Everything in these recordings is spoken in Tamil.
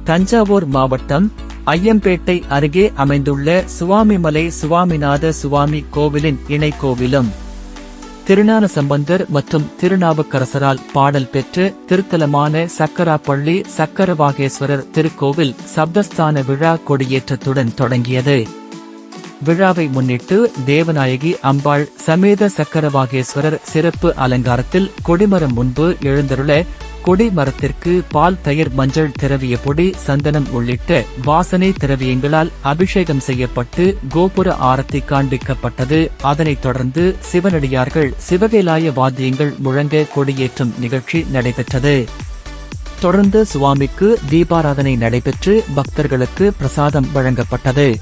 தஞ்சாவூர் மாவட்டம் ஐயம்பேட்டை அருகே அமைந்துள்ள சுவாமிமலை சுவாமிநாத சுவாமி கோவிலின் இணை கோவிலும் திருஞான சம்பந்தர் மற்றும் திருநாவுக்கரசரால் பாடல் பெற்று திருத்தலமான சக்கராப்பள்ளி சக்கரவாகேஸ்வரர் திருக்கோவில் சப்தஸ்தான விழா கொடியேற்றத்துடன் தொடங்கியது. விழாவை முன்னிட்டு தேவநாயகி அம்பாள் சமேத சக்கரவாகேஸ்வரர் சிறப்பு அலங்காரத்தில் கொடிமரம் முன்பு எழுந்தருள கொடிமரத்திற்கு பால், தயிர், மஞ்சள் திரவிய பொடி, சந்தனம் உள்ளிட்ட வாசனை திரவியங்களால் அபிஷேகம் செய்யப்பட்டு கோபுர ஆரத்தி காண்பிக்கப்பட்டது. அதனைத் தொடர்ந்து சிவனடியார்கள் சிவகைலாய வாத்தியங்கள் முழங்க கொடியேற்றும் நிகழ்ச்சி நடைபெற்றது. தொடர்ந்து சுவாமிக்கு தீபாராதனை நடைபெற்று பக்தர்களுக்கு பிரசாதம் வழங்கப்பட்டது.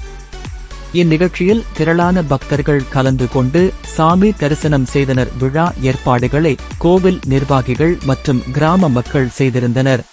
இந்நிகழ்ச்சியில் திரளான பக்தர்கள் கலந்து கொண்டு சாமி தரிசனம் செய்தனர். விழா ஏற்பாடுகளை கோவில் நிர்வாகிகள் மற்றும் கிராம மக்கள் செய்திருந்தனர்.